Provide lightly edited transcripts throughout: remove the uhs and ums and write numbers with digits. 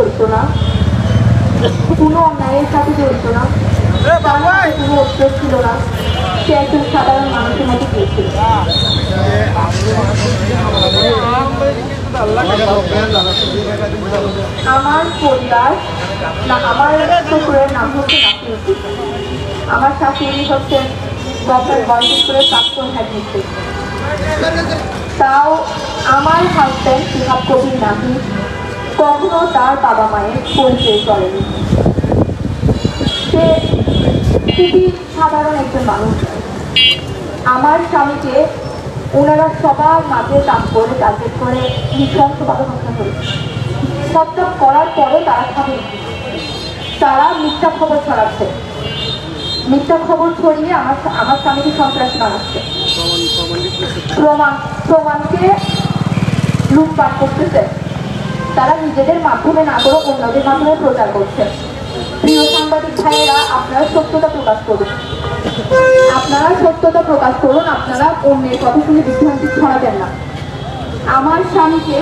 জড়িত না, কোনো অন্যায়ের সাথে জড়িত না, কোনো অভিযোগ ছিল না। সে একজন সাধারণ মানুষের মতো গিয়েছিল। আমার পরিবার না, আমার শ্বশুরের নাম হচ্ছে নাসিরুদ্দিন। আমার শাশুড়ি হচ্ছেন গভর্নমেন্ট বয়েজ স্কুলের প্রাক্তন হেডমিস্ট্রেস। তাও আমার হাজব্যান্ড শিহাব কবির নাহিদ কখনো তার বাবা মায়ের পরিচয় করেনি। সে খুবই সাধারণ একজন মানুষ। আমার স্বামীকে ওনারা সবার মাঝে কাজ করে টার্গেট করে নৃশংসভাবে হত্যা করেছে। হত্যা করার পরও তারা খাবে, তারা মিথ্যা খবর ছড়াচ্ছে, মিথ্যা খবর ছড়িয়ে আমার স্বামীকে সন্ত্রাসী বানাচ্ছে, প্রমাণকে লুটপাট করতেছে। তারা নিজেদের মাধ্যমে না করে অন্যদের মাধ্যমে প্রচার করছে। প্রিয় সাংবাদিক ভাইয়েরা, আপনারা সত্যতা প্রকাশ করুন, আপনারা সত্যতা প্রকাশ করুন, আপনারা অন্যের কথা শুনে বিভ্রান্তি ছড়াবেন না। আমার স্বামীকে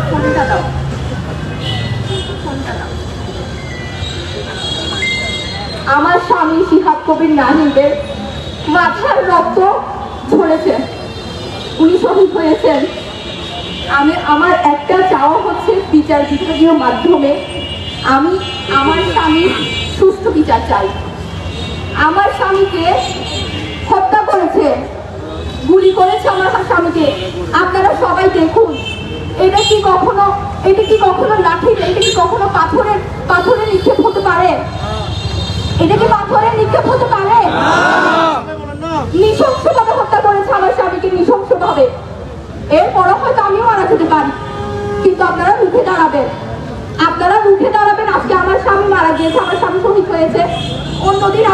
ফোনটা দাও। আমার স্বামী শিহাব কবির নাহিদের মাথার রক্ত ঝরেছে, উনি শহীদ হয়েছেন। আমার একটা চাওয়া হচ্ছে বিচার বিভাগীয় মাধ্যমে আমি আমার স্বামীর সুষ্ঠু বিচার চাই। আমার স্বামীকে হত্যা করেছে, গুলি করেছে আমার স্বামীকে। আপনারা সবাই দেখুন, এটা কি কখনো লাঠি, এটা কি কখনো পাথরের নিক্ষেপ হতে পারে? এটা কি পাথরের নিক্ষেপ হতে পারে? নৃশংসভাবে হত্যা করেছে আমার স্বামীকে, নৃশংসভাবে। এরপরও হয়তো আমিও মারা যেতে পারি, কিন্তু আপনারা মুখে দাঁড়াবেন, আপনারা মুখে দাঁড়াবেন। আজকে আমার স্বামী মারা গিয়েছে, আমার স্বামী শহীদ হয়েছে। অন্যদিন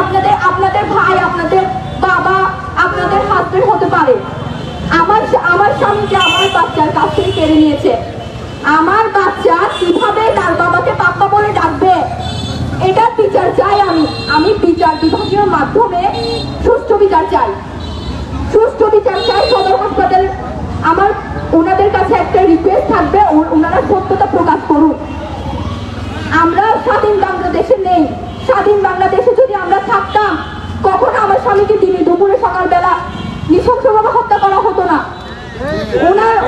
আপনাদের ভাই, আপনাদের বাবা, আপনাদের হাজবেন্ড হতে পারে। আমার স্বামীকে আমার বাচ্চার কাছ থেকে কেড়ে নিয়েছে। আমার বাচ্চা কিভাবে তার বাবাকে পাপ্পা বলে ডাকবে? এটার বিচার চাই আমি বিচার বিভাগীয় মাধ্যমে সুষ্ঠু বিচার চাই, সুষ্ঠু বিচার চাই। সদর হাসপাতাল আমার ওনাদের কাছে একটা রিকোয়েস্ট থাকবে, ওনারা সত্যতা প্রকাশ করুন। আমরা স্বাধীন বাংলাদেশে নেই। স্বাধীন বাংলাদেশে যদি আমরা থাকতাম, কখনো আমার স্বামীকে দিনে দুপুরে সকালবেলা নৃশংসভাবে হত্যা করা হতো না।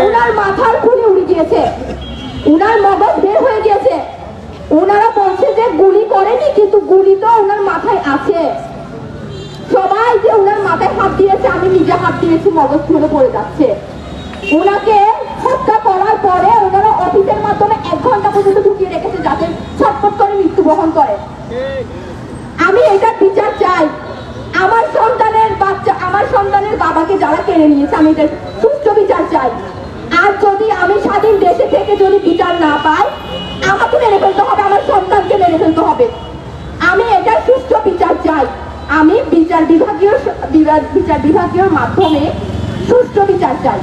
ওনার মাথার খুলে উড়ে গিয়েছে, ওনার মগজ বের হয়ে গিয়েছে। ওনারা বলছে যে গুলি করেনি, কিন্তু গুলি তো ওনার মাথায় আছে। সবাই যে ওনার মাথায় হাত দিয়েছে, আমি নিজে হাত দিয়েছি, মগজ খুলে পড়ে যাচ্ছে। ওনাকে হত্যা করার পরে ওনারা অফিসের মাধ্যমে 1 ঘন্টা পর্যন্ত ঢুকিয়ে রেখেছে, যাতে ছটফট করে মৃত্যুবরণ করে। আমি এটা বিচার চাই। আমার সন্তানের বাবাকে যারা কেড়ে নিয়েছে, আমি এটা সুষ্ঠু বিচার চাই। আর যদি আমি স্বাধীন দেশে থেকে যদি বিচার না পাই, আমাকে মেরে ফেলতে হবে, আমার সন্তানকে মেরে ফেলতে হবে। আমি এটা সুষ্ঠু বিচার চাই। আমি বিচার বিভাগীয় মাধ্যমে সুষ্ঠু বিচার চাই,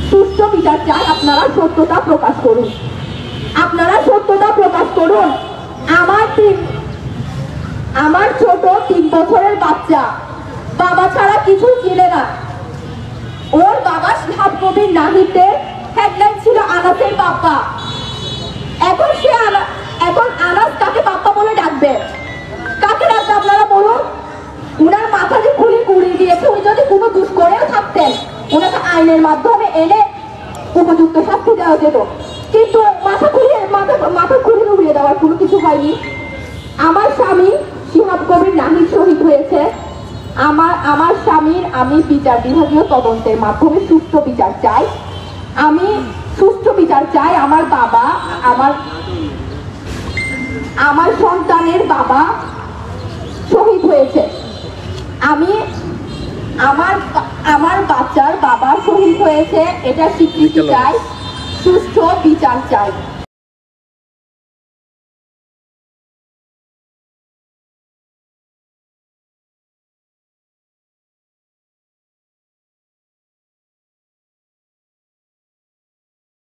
সুষ্ঠু বিচার চাই। আপনারা সত্যতা প্রকাশ করুন, আপনারা সত্যতা প্রকাশ করুন। আমার ছোট 3 বছরের বাচ্চা বাবা ছাড়া কিছু চিনে না। ওর বাবা শিহাব কবির নাহিদের হেডলাইন ছিল আনাসের বাপ্পা। এখন আনাস কাকে বাপ্পা বলে ডাকবে? কাকে ডাকবে আপনারা বলুন? উনার মাথা যে খুলি উড়িয়ে দিয়েছে, উনি যদি কোনো দোষ করেও থাকতেন, ওনাকে আইনের মাধ্যমে এনে উপযুক্ত শাস্তি দেওয়া যেত, কিন্তু মাথা খুলিয়ে উড়িয়ে দেওয়ার কোনো কিছু হয়নি। আমার স্বামী শিহাব কবির নাহিদ শহীদ হয়েছে। আমার স্বামীর আমি বিচার বিভাগীয় তদন্তের মাধ্যমে সুষ্ঠু বিচার চাই। আমি সুষ্ঠু বিচার চাই। আমার বাবা, আমার সন্তানের বাবা শহীদ হয়েছে। আমি আমার বাচ্চার বাবা শহীদ হয়েছে, এটা স্বীকৃতি চাই, সুষ্ঠু বিচার চাই।